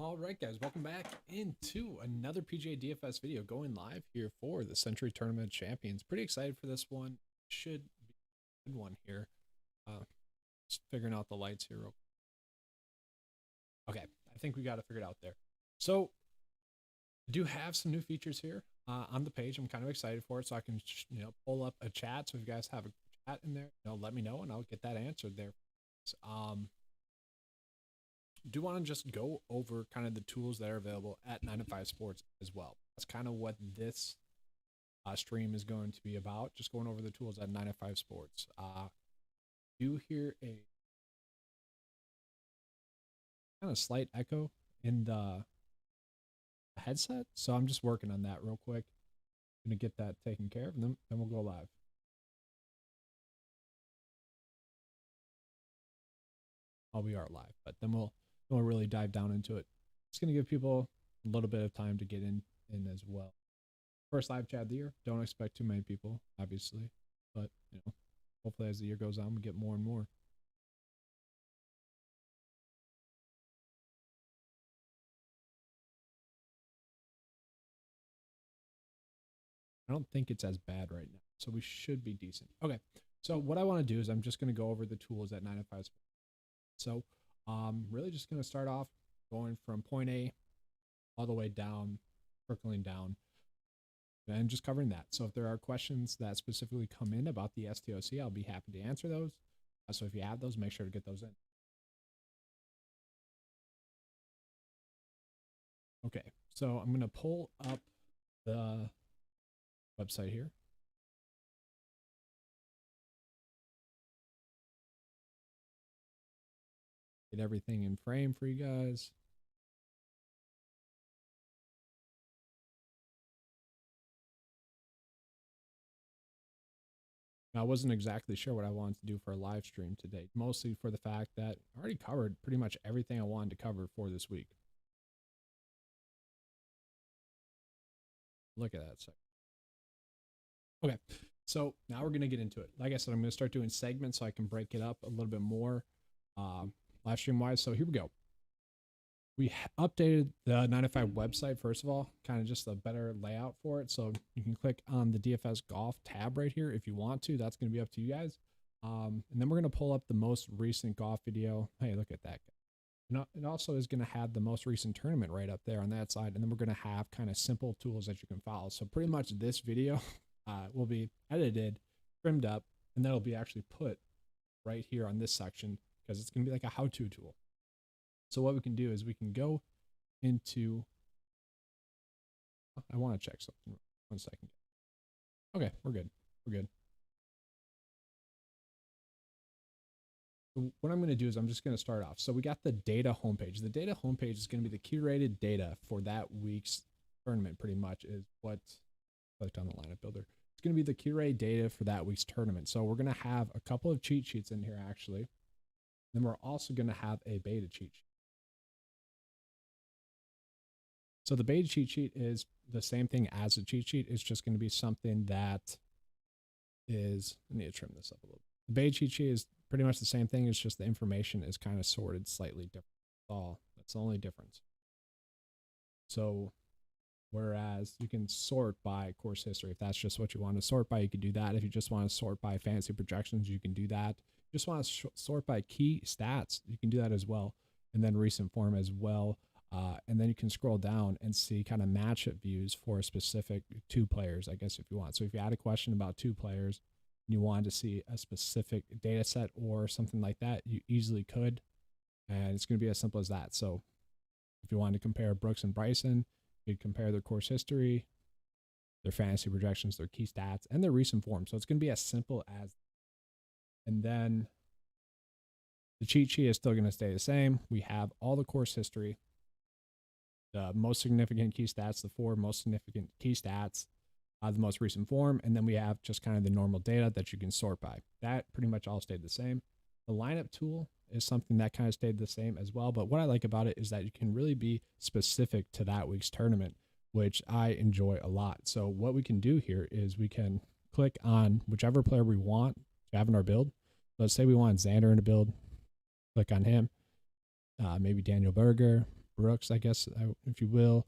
All right, guys, welcome back into another PGA DFS video going live here for the Sentry Tournament Champions. Pretty excited for this one. Should be a good one here. Just figuring out the lights here. Okay, I think we got to figure it out there. So, I do have some new features here on the page. I'm kind of excited for it, so I can pull up a chat. So if you guys have a chat in there, let me know and I'll get that answered there. Do want to just go over kind of the tools that are available at 9 to 5 Sports as well. That's kind of what this stream is going to be about, just going over the tools at 9 to 5 Sports. Do hear a kind of slight echo in the headset, so I'm just working on that real quick. I'm going to get that taken care of, and then we'll go live. Oh, we are live, but then we'll really dive down into it. It's going to give people a little bit of time to get in as well. First live chat of the year. Don't expect too many people, obviously, but hopefully as the year goes on, we get more and more. I don't think it's as bad right now, so we should be decent. Okay, so what I want to do is I'm just going to go over the tools at 9 to 5 Sports. So really just going to start off going from point A all the way down, trickling down, and just covering that. So if there are questions that specifically come in about the STOC, I'll be happy to answer those. So if you have those, make sure to get those in. Okay, so I'm going to pull up the website here. Get everything in frame for you guys. I wasn't exactly sure what I wanted to do for a live stream today, mostly for the fact that I already covered pretty much everything I wanted to cover for this week. Look at that. Okay, so now we're going to get into it. Like I said, I'm going to start doing segments so I can break it up a little bit more live stream wise. So here we go. We updated the 9 to 5 website, first of all, kind of just a better layout for it. So you can click on the DFS golf tab right here if you want to. That's going to be up to you guys. And then we're going to pull up the most recent golf video. Hey, look at that. It also is going to have the most recent tournament right up there on that side. And then we're going to have kind of simple tools that you can follow. So pretty much this video will be edited, trimmed up, and that'll be actually put right here on this section because it's going to be like a how-to tool. So what we can do is we can go into, I want to check something. 1 second. Okay, we're good. We're good. So what I'm going to do is I'm just going to start off. So we got the data homepage. The data homepage is going to be the curated data for that week's tournament, pretty much is what I clicked on the lineup builder. It's going to be the curated data for that week's tournament. So we're going to have a couple of cheat sheets in here, actually. Then we're also going to have a beta cheat sheet. So the beta cheat sheet is the same thing as a cheat sheet. It's just going to be something that is, I need to trim this up a little bit. The beta cheat sheet is pretty much the same thing. It's just the information is kind of sorted slightly different. That's the only difference. So whereas you can sort by course history, if that's just what you want to sort by, you can do that. If you just want to sort by fantasy projections, you can do that. If you just want to sort by key stats, you can do that as well. And then recent form as well. And then you can scroll down and see kind of matchup views for a specific 2 players, I guess, if you want. So if you had a question about 2 players and you wanted to see a specific data set or something like that, you easily could. And it's going to be as simple as that. So if you wanted to compare Brooks and Bryson, you'd compare their course history, their fantasy projections, their key stats, and their recent form. So it's going to be as simple as. And then the cheat sheet is still going to stay the same. We have all the course history, the most significant key stats, the 4 most significant key stats, the most recent form, and then we have just kind of the normal data that you can sort by. That pretty much all stayed the same. The lineup tool is something that kind of stayed the same as well, but what I like about it is that you can really be specific to that week's tournament, which I enjoy a lot. So what we can do here is we can click on whichever player we want to have in our build. Let's say we want Xander in a build, click on him, maybe Daniel Berger, Brooks, I guess, if you will,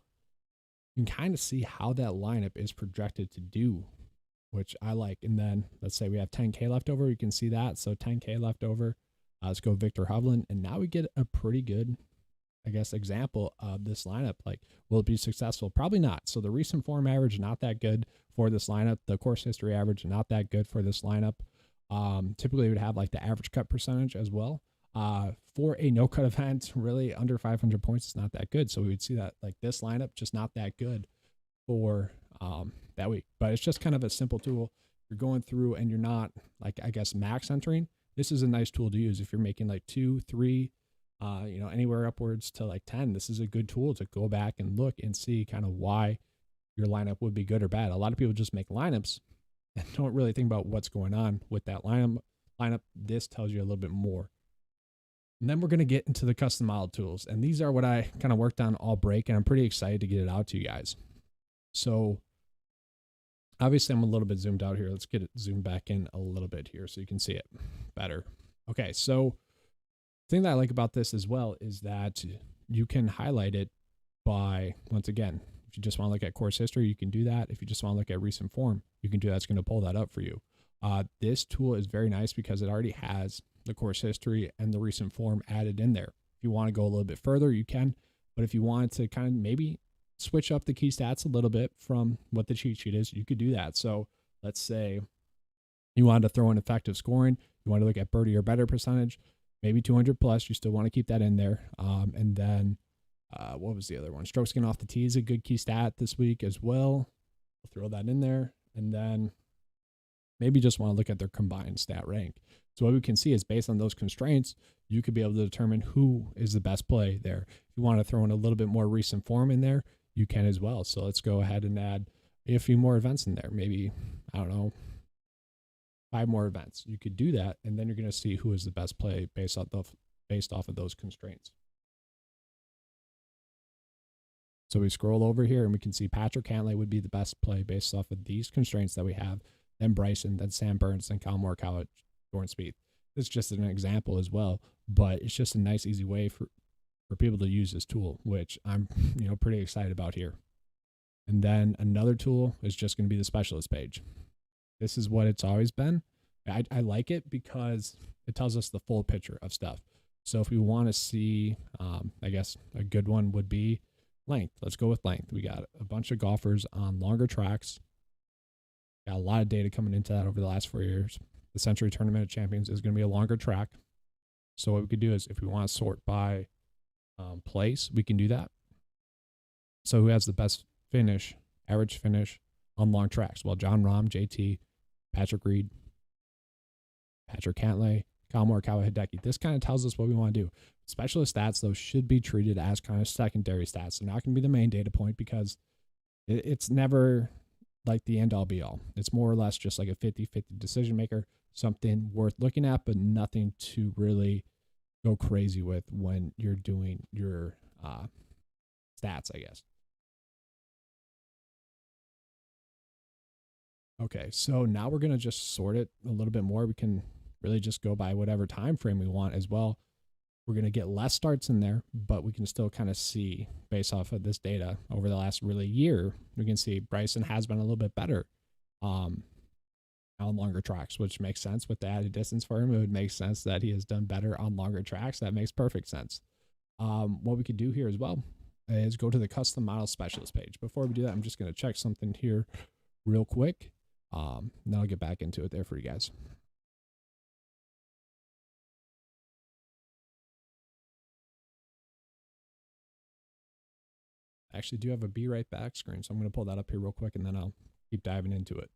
you can kind of see how that lineup is projected to do, which I like. And then let's say we have 10K left over. You can see that. So 10K left over. Let's go Victor Hovland. And now we get a pretty good, I guess, example of this lineup. Like, will it be successful? Probably not. So the recent form average, not that good for this lineup. The course history average, not that good for this lineup. Typically we would have like the average cut percentage as well. For a no cut event, really under 500 points is not that good. So we would see that like this lineup just not that good for that week. But it's just kind of a simple tool. You're going through and you're not like, I guess, max entering. This is a nice tool to use if you're making like 2, 3, anywhere upwards to like 10. This is a good tool to go back and look and see kind of why your lineup would be good or bad. A lot of people just make lineups and don't really think about what's going on with that lineup. This tells you a little bit more. And then we're going to get into the custom model tools. And these are what I kind of worked on all break, and I'm pretty excited to get it out to you guys. So obviously I'm a little bit zoomed out here. Let's get it zoomed back in a little bit here so you can see it better. Okay, so the thing that I like about this as well is that you can highlight it by, once again, if you just want to look at course history, you can do that. If you just want to look at recent form, you can do that. It's going to pull that up for you. This tool is very nice because it already has the course history and the recent form added in there. If you want to go a little bit further, you can. But if you wanted to kind of maybe switch up the key stats a little bit from what the cheat sheet is, you could do that. So let's say you wanted to throw in effective scoring. You want to look at birdie or better percentage, maybe 200 plus. You still want to keep that in there. And then what was the other one? Strokes getting off the tee is a good key stat this week as well. We'll throw that in there. And then maybe just want to look at their combined stat rank. So what we can see is based on those constraints, you could be able to determine who is the best play there. If you want to throw in a little bit more recent form in there, you can as well. So let's go ahead and add a few more events in there. Maybe, I don't know, 5 more events. You could do that, and then you're going to see who is the best play based off of those constraints. So we scroll over here and we can see Patrick Cantlay would be the best play based off of these constraints that we have. Then Bryson, then Sam Burns, then Kyle Morikawa, Jordan Spieth. This is just an example as well, but it's just a nice, easy way for people to use this tool, which I'm pretty excited about here. And then another tool is just going to be the specialist page. This is what it's always been. I like it because it tells us the full picture of stuff. So if we want to see, I guess a good one would be length. Let's go with length. We got a bunch of golfers on longer tracks. Got a lot of data coming into that over the last 4 years. The Sentry Tournament of Champions is going to be a longer track. So what we could do is if we want to sort by place, we can do that. So who has the best finish, average finish on long tracks? Well, John Rahm, JT, Patrick Reed, Patrick Cantlay, Kyle Morikawa, Hideki. This kind of tells us what we want to do. Specialist stats, though, should be treated as kind of secondary stats. They're not going to be the main data point because it's never like the end all be all. It's more or less just like a 50-50 decision maker, something worth looking at, but nothing to really go crazy with when you're doing your stats, I guess. Okay, so now we're going to just sort it a little bit more. We can really just go by whatever time frame we want as well. We're going to get less starts in there, but we can still kind of see based off of this data over the last really year, we can see Bryson has been a little bit better on longer tracks, which makes sense with the added distance for him. It would make sense that he has done better on longer tracks. That makes perfect sense. What we could do here as well is go to the custom model specialist page. Before we do that, I'm just going to check something here real quick. Then I'll get back into it there for you guys. I actually do have a be right back screen, so I'm going to pull that up here real quick and then I'll keep diving into it.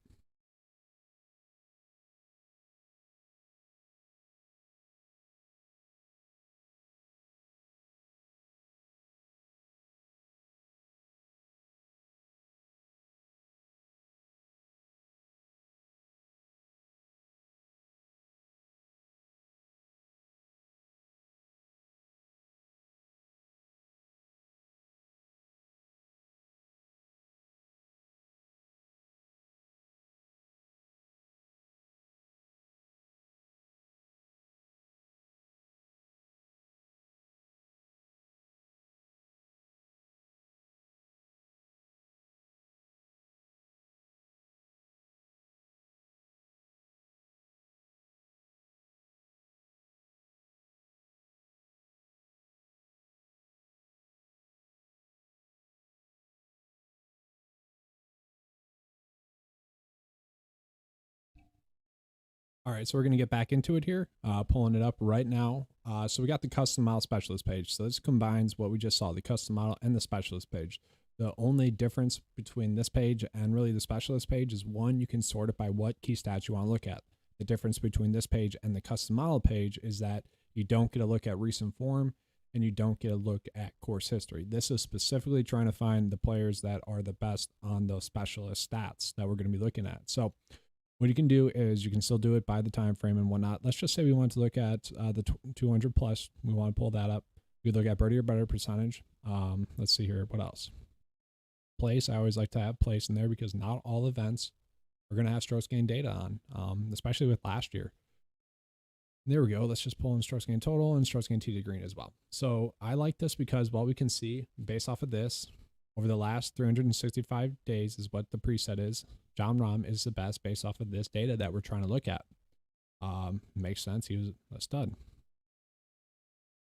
All right, so we're going to get back into it here, pulling it up right now. So we got the custom model specialist page. So this combines what we just saw, the custom model and the specialist page. The only difference between this page and really the specialist page is one, you can sort it by what key stats you want to look at. The difference between this page and the custom model page is that you don't get a look at recent form and you don't get a look at course history. This is specifically trying to find the players that are the best on those specialist stats that we're going to be looking at. So what you can do is you can still do it by the time frame and whatnot. Let's just say we want to look at the 200 plus. We want to pull that up. We look at birdie or better percentage. Let's see here. What else? Place. I always like to have place in there because not all events are going to have strokes gain data on, especially with last year. There we go. Let's just pull in strokes gain total and strokes gain tee to green as well. So I like this because what we can see based off of this over the last 365 days is what the preset is. Jon Rahm is the best based off of this data that we're trying to look at. Makes sense. He was a stud.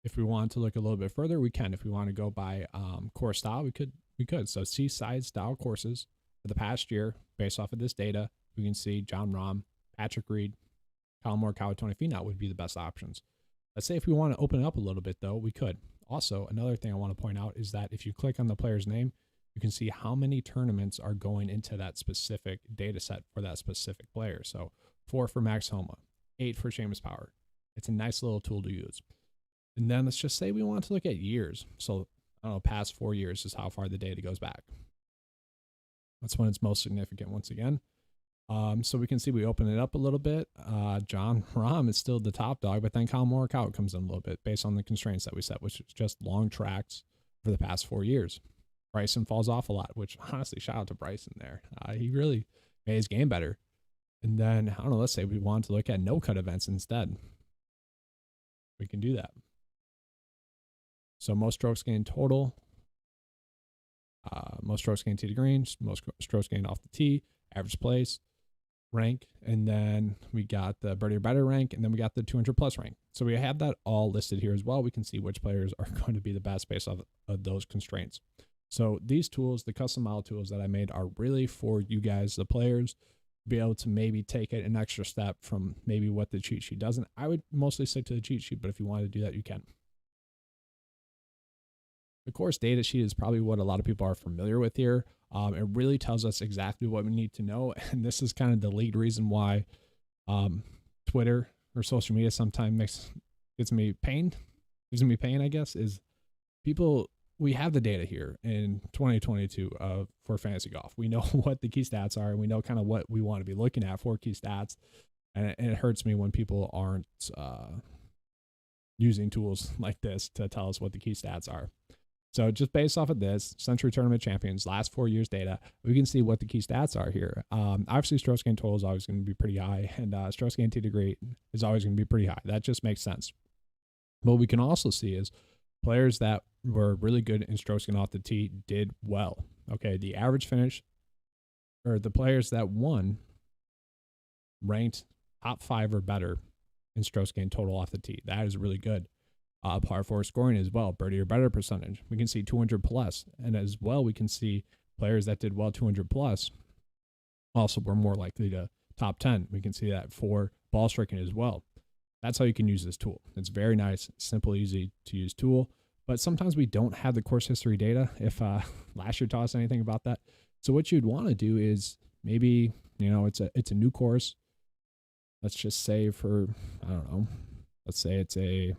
If we want to look a little bit further, we can. If we want to go by course style, we could. So seaside style courses for the past year based off of this data, we can see Jon Rahm, Patrick Reed, Kyle Moore, Kyle Tony Finau would be the best options. Let's say if we want to open it up a little bit though, we could. Also, another thing I want to point out is that if you click on the player's name, you can see how many tournaments are going into that specific data set for that specific player. So 4 for Max Homa, 8 for Seamus Power. It's a nice little tool to use. And then let's just say we want to look at years. So I don't know, past 4 years is how far the data goes back. That's when it's most significant once again. So we can see we open it up a little bit. Jon Rahm is still the top dog, but then Kyle Morikawa comes in a little bit based on the constraints that we set, which is just long tracks for the past 4 years. Bryson falls off a lot, which honestly, shout out to Bryson there. He really made his game better. And then, I don't know, let's say we want to look at no-cut events instead. We can do that. So most strokes gained total, most strokes gained tee to green, most strokes gained off the tee, average place, rank, and then we got the birdie or better rank, and then we got the 200 plus rank. So we have that all listed here as well. We can see which players are going to be the best based off of those constraints. So these tools, the custom model tools that I made, are really for you guys, the players, to be able to maybe take it an extra step from maybe what the cheat sheet doesn't. I would mostly stick to the cheat sheet, but if you want to do that, you can. The course data sheet is probably what a lot of people are familiar with here. It really tells us exactly what we need to know, and this is kind of the lead reason why Twitter or social media sometimes gives me pain, I guess, is people. We have the data here in 2022 for fantasy golf. We know what the key stats are, and we know kind of what we want to be looking at for key stats. And it hurts me when people aren't using tools like this to tell us what the key stats are. So just based off of this, Sentry Tournament Champions, last 4 years data, we can see what the key stats are here. Obviously, strokes gain total is always going to be pretty high, and strokes gain tee to green is always going to be pretty high. That just makes sense. What we can also see is players that were really good in strokes gained off the tee did well. Okay, the average finish, or the players that won, ranked top 5 or better in strokes gained total off the tee. That is really good. Par 4 scoring as well, birdie or better percentage. We can see 200 plus, and as well we can see players that did well 200 plus also were more likely to top 10. We can see that for ball striking as well. That's how you can use this tool. It's very nice, simple, easy to use tool. But sometimes we don't have the course history data if last year taught us anything about that. So what you'd want to do is maybe, it's a new course. Let's just say for, I don't know, let's say it's a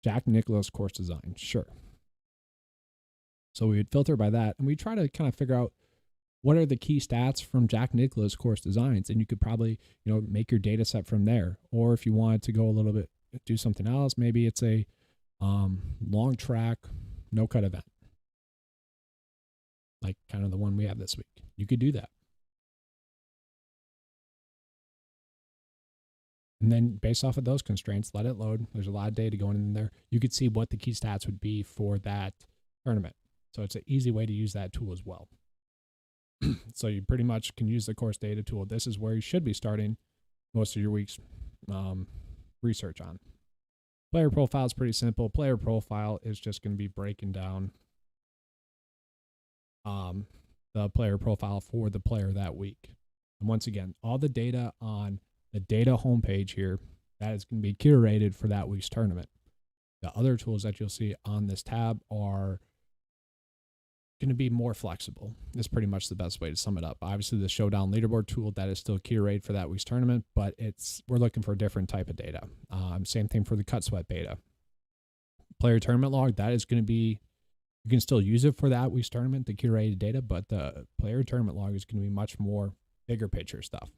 Jack Nicklaus course design. Sure. So we would filter by that, and we try to kind of figure out what are the key stats from Jack Nicklaus course designs, and you could probably, make your data set from there. Or if you wanted to go a little bit, do something else, maybe it's a long track, no cut event, like kind of the one we have this week. You could do that. And then based off of those constraints, let it load. There's a lot of data going in there. You could see what the key stats would be for that tournament. So it's an easy way to use that tool as well. So you pretty much can use the course data tool. This is where you should be starting most of your week's research on. Player profile is pretty simple. Player profile is just going to be breaking down the player profile for the player that week. And once again, all the data on the data homepage here, that is going to be curated for that week's tournament. The other tools that you'll see on this tab are going to be more flexible. That's pretty much the best way to sum it up. Obviously, the Showdown Leaderboard tool, that is still curated for that week's tournament, but we're looking for a different type of data. Same thing for the Cut Sweat beta. Player tournament log, that is going to be, you can still use it for that week's tournament, the curated data, but the player tournament log is going to be much more bigger picture stuff.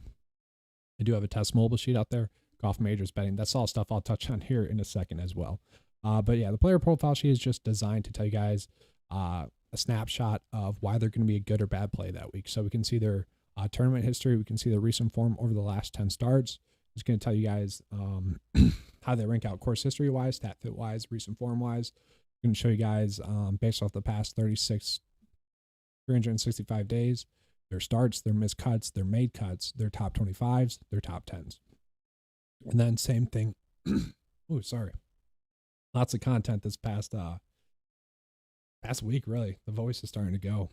I do have a test mobile sheet out there, golf majors betting. That's all stuff I'll touch on here in a second as well. But yeah, the player profile sheet is just designed to tell you guys a snapshot of why they're going to be a good or bad play that week. So we can see their tournament history. We can see their recent form over the last 10 starts. It's going to tell you guys how they rank out course history wise, stat fit wise, recent form wise. I'm going to show you guys based off the past 365 days, their starts, their missed cuts, their made cuts, their top 25s, their top 10s. And then same thing. Oh, sorry. Lots of content this past week, really. The voice is starting to go.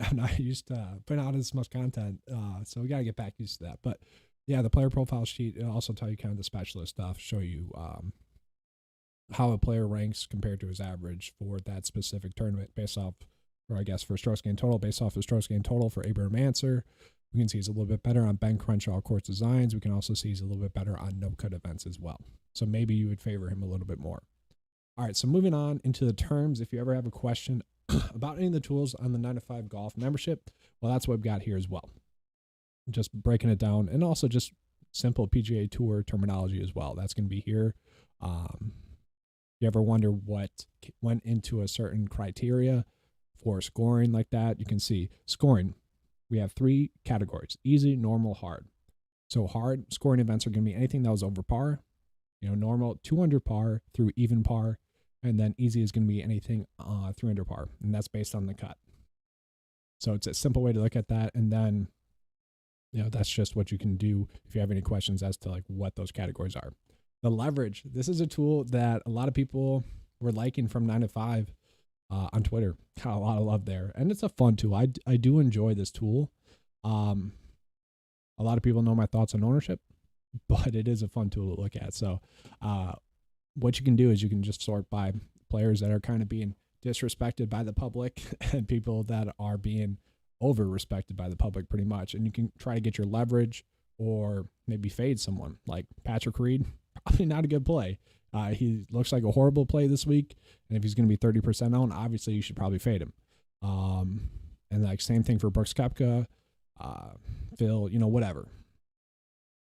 I'm not used to putting out as much content, so we got to get back used to that. But yeah, the player profile sheet, it'll also tell you kind of the specialist stuff, show you how a player ranks compared to his average for that specific tournament based off, or I guess for strokes gained total, based off of strokes gained total for Abraham Answer. We can see he's a little bit better on Ben Crenshaw course designs. We can also see he's a little bit better on no-cut events as well. So maybe you would favor him a little bit more. All right, so moving on into the terms. If you ever have a question about any of the tools on the 9to5 Golf membership, well, that's what we've got here as well. Just breaking it down, and also just simple PGA Tour terminology as well. That's going to be here. You ever wonder what went into a certain criteria for scoring like that? You can see scoring. We have 3 categories: easy, normal, hard. So hard scoring events are going to be anything that was over par. Normal 2 under par through even par. And then easy is going to be anything 3 under par, and that's based on the cut. So it's a simple way to look at that. And then, that's just what you can do if you have any questions as to like what those categories are. The leverage. This is a tool that a lot of people were liking from 9to5 on Twitter. Got a lot of love there, and it's a fun tool. I do enjoy this tool. A lot of people know my thoughts on ownership, but it is a fun tool to look at. So, what you can do is you can just sort by players that are kind of being disrespected by the public and people that are being over-respected by the public pretty much. And you can try to get your leverage or maybe fade someone. Like Patrick Reed, probably not a good play. He looks like a horrible play this week. And if he's going to be 30% owned, obviously you should probably fade him. And like same thing for Brooks Koepka, Phil, whatever.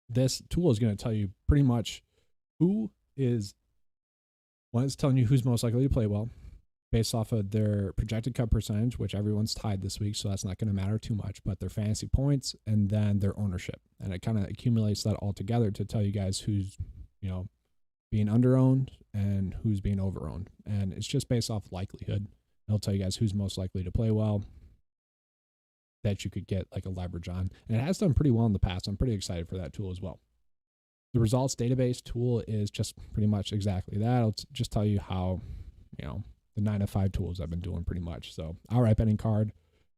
This tool is going to tell you pretty much who is. One is telling you who's most likely to play well based off of their projected cut percentage, which everyone's tied this week, so that's not going to matter too much, but their fantasy points and then their ownership. And it kind of accumulates that all together to tell you guys who's, being under-owned and who's being over-owned. And it's just based off likelihood. It'll tell you guys who's most likely to play well that you could get like a leverage on. And it has done pretty well in the past. I'm pretty excited for that tool as well. The results database tool is just pretty much exactly that. It'll just tell you how, the 9to5 tools I've been doing pretty much. So outright betting card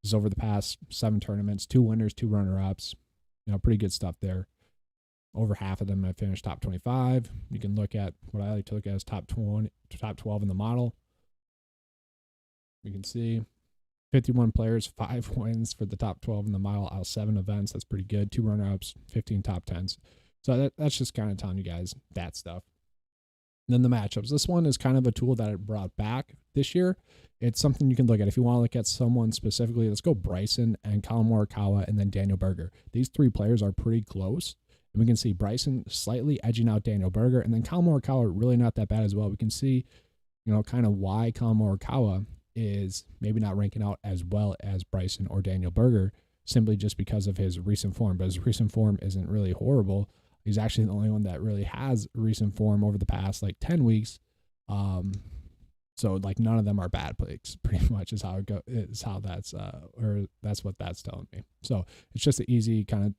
is over the past 7 tournaments, 2 winners, 2 runner-ups, pretty good stuff there. Over half of them I finished top 25. You can look at what I like to look at as top 20, top 12 in the model. You can see 51 players, 5 wins for the top 12 in the model out of 7 events. That's pretty good. 2 runner-ups, 15 top 10s. So that's just kind of telling you guys that stuff. And then the matchups. This one is kind of a tool that I brought back this year. It's something you can look at. If you want to look at someone specifically, let's go Bryson and Collin Morikawa and then Daniel Berger. These 3 players are pretty close. And we can see Bryson slightly edging out Daniel Berger. And then Collin Morikawa really not that bad as well. We can see, kind of why Collin Morikawa is maybe not ranking out as well as Bryson or Daniel Berger, simply just because of his recent form. But his recent form isn't really horrible. He's actually the only one that really has recent form over the past 10 weeks. So none of them are bad plays, pretty much is how it goes, is how that's, or that's what that's telling me. So it's just an easy kind of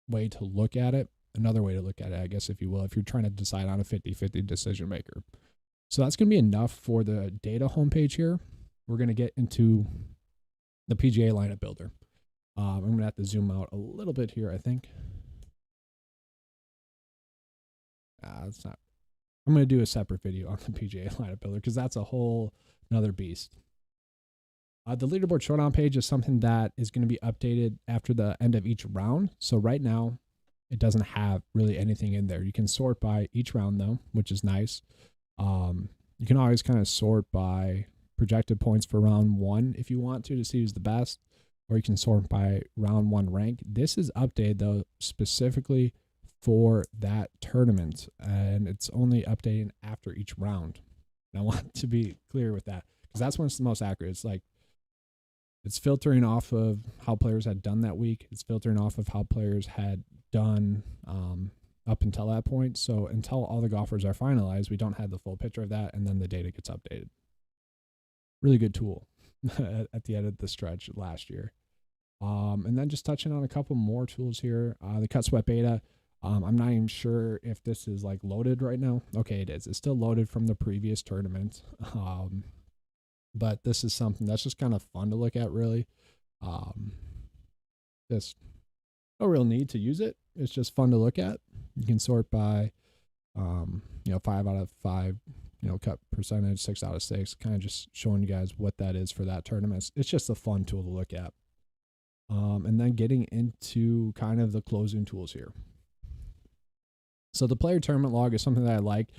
way to look at it. Another way to look at it, I guess, if you will, if you're trying to decide on a 50-50 decision maker. So that's going to be enough for the data homepage here. We're going to get into the PGA Lineup Builder. I'm going to have to zoom out a little bit here, I think. It's not. I'm going to do a separate video on the PGA Lineup Builder because that's a whole another beast. The leaderboard showdown page is something that is going to be updated after the end of each round. So right now, it doesn't have really anything in there. You can sort by each round though, which is nice. You can always kind of sort by projected points for round 1 if you want to see who's the best, or you can sort by round 1 rank. This is updated though specifically for that tournament, and it's only updating after each round. And I want to be clear with that because that's when it's the most accurate. It's like it's filtering off of how players had done that week. It's filtering off of how players had done up until that point. So until all the golfers are finalized, we don't have the full picture of that, and then the data gets updated. Really good tool at the end of the stretch last year. And then just touching on a couple more tools here. The Cut Sweat Beta. I'm not even sure if this is like loaded right now. Okay, it is. It's still loaded from the previous tournament. But this is something that's just kind of fun to look at, really. There's no real need to use it. It's just fun to look at. You can sort by, 5 out of 5, cut percentage, 6 out of 6, kind of just showing you guys what that is for that tournament. It's just a fun tool to look at. And then getting into kind of the closing tools here. So the player tournament log is something that I like.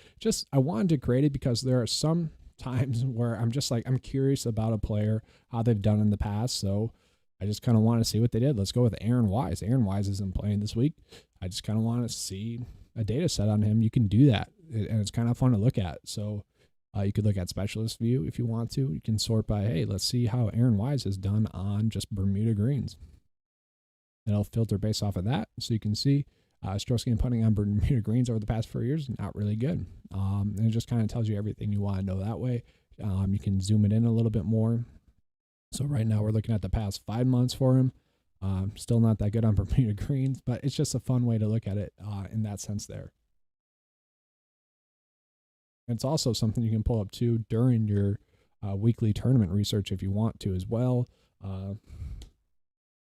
I wanted to create it because there are some times where I'm just like, I'm curious about a player, how they've done in the past. So I just kind of want to see what they did. Let's go with Aaron Wise. Aaron Wise isn't playing this week. I just kind of want to see a data set on him. You can do that, and it's kind of fun to look at. So you could look at specialist view if you want to. You can sort by, hey, let's see how Aaron Wise has done on just Bermuda greens. And I'll filter based off of that. So you can see strokes gained putting on Bermuda greens over the past 4 years, not really good. And it just kind of tells you everything you want to know that way. You can zoom it in a little bit more. So right now we're looking at the past 5 months for him. Still not that good on Bermuda greens, but it's just a fun way to look at it in that sense there. It's also something you can pull up too during your weekly tournament research if you want to as well.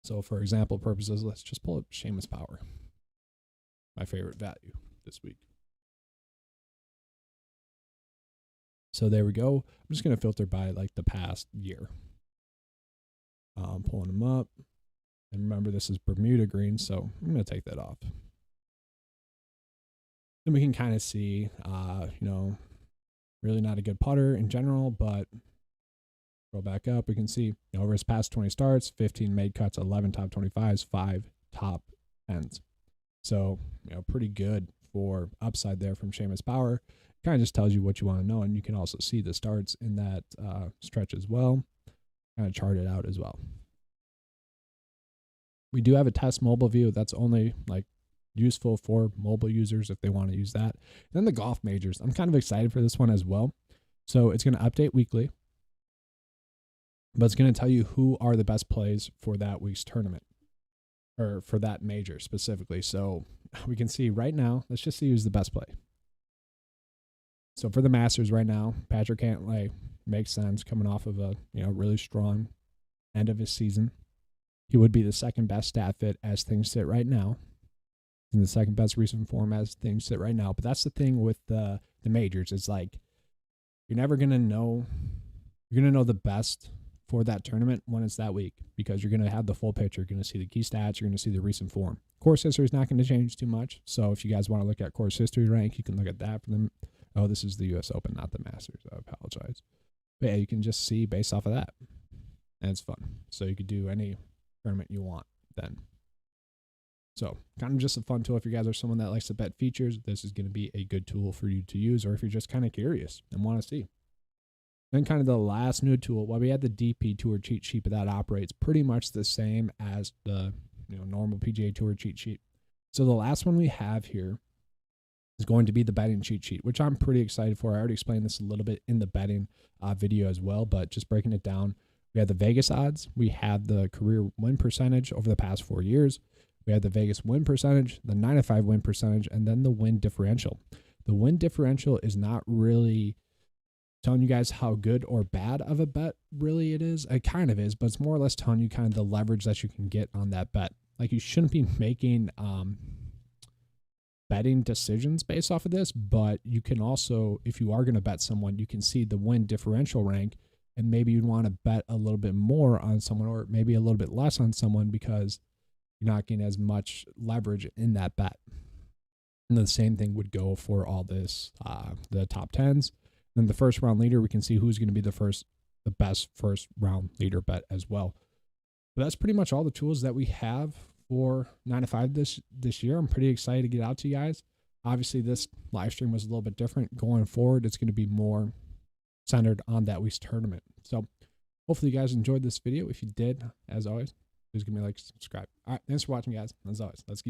So for example purposes, let's just pull up Seamus Power, my favorite value this week. So there we go. I'm just going to filter by like the past year. Pulling them up. And remember, this is Bermuda green, so I'm going to take that off. Then we can kind of see, really not a good putter in general, but scroll back up. We can see over his past 20 starts, 15 made cuts, 11 top 25s, 5 top 10s. So, pretty good for upside there from Seamus Power. Kind of just tells you what you want to know, and you can also see the starts in that stretch as well. Kind of chart it out as well. We do have a test mobile view that's only like useful for mobile users if they want to use that. Then the golf majors. I'm kind of excited for this one as well. So it's going to update weekly, but it's going to tell you who are the best plays for that week's tournament or for that major specifically. So we can see right now, let's just see who's the best play. So for the Masters right now, Patrick Cantlay makes sense coming off of a really strong end of his season. He would be the second best stat fit as things sit right now, and the second best recent form as things sit right now. But that's the thing with the majors. It's like you're never gonna know. You're gonna know the best for that tournament when it's that week because you're gonna have the full picture. You're gonna see the key stats. You're gonna see the recent form. Course history is not going to change too much. So if you guys want to look at course history rank, you can look at that for them. Oh, this is the U.S. Open, not the Masters. I apologize. But yeah, you can just see based off of that. And it's fun. So you could do any tournament you want then. So kind of just a fun tool. If you guys are someone that likes to bet features, this is going to be a good tool for you to use, or if you're just kind of curious and want to see. Then kind of the last new tool, well, we had the DP Tour cheat sheet, but that operates pretty much the same as the normal PGA Tour cheat sheet. So the last one we have here is going to be the betting cheat sheet, which I'm pretty excited for. I already explained this a little bit in the betting video as well, but just breaking it down. We have the Vegas odds. We have the career win percentage over the past 4 years. We have the Vegas win percentage, the 9 to 5 win percentage, and then the win differential. The win differential is not really telling you guys how good or bad of a bet really it is. It kind of is, but it's more or less telling you kind of the leverage that you can get on that bet. Like you shouldn't be making betting decisions based off of this, but you can also, if you are going to bet someone, you can see the win differential rank, and maybe you'd want to bet a little bit more on someone or maybe a little bit less on someone because you're not getting as much leverage in that bet. And the same thing would go for all this, the top 10s. Then the first round leader, we can see who's going to be the best first round leader bet as well. But that's pretty much all the tools that we have for 9 to 5 this year. I'm pretty excited to get out to you guys. Obviously, this live stream was a little bit different. Going forward, it's going to be more centered on that week's tournament. So hopefully you guys enjoyed this video. If you did, as always, please give me a like, subscribe. All right, thanks for watching, guys. As always, let's keep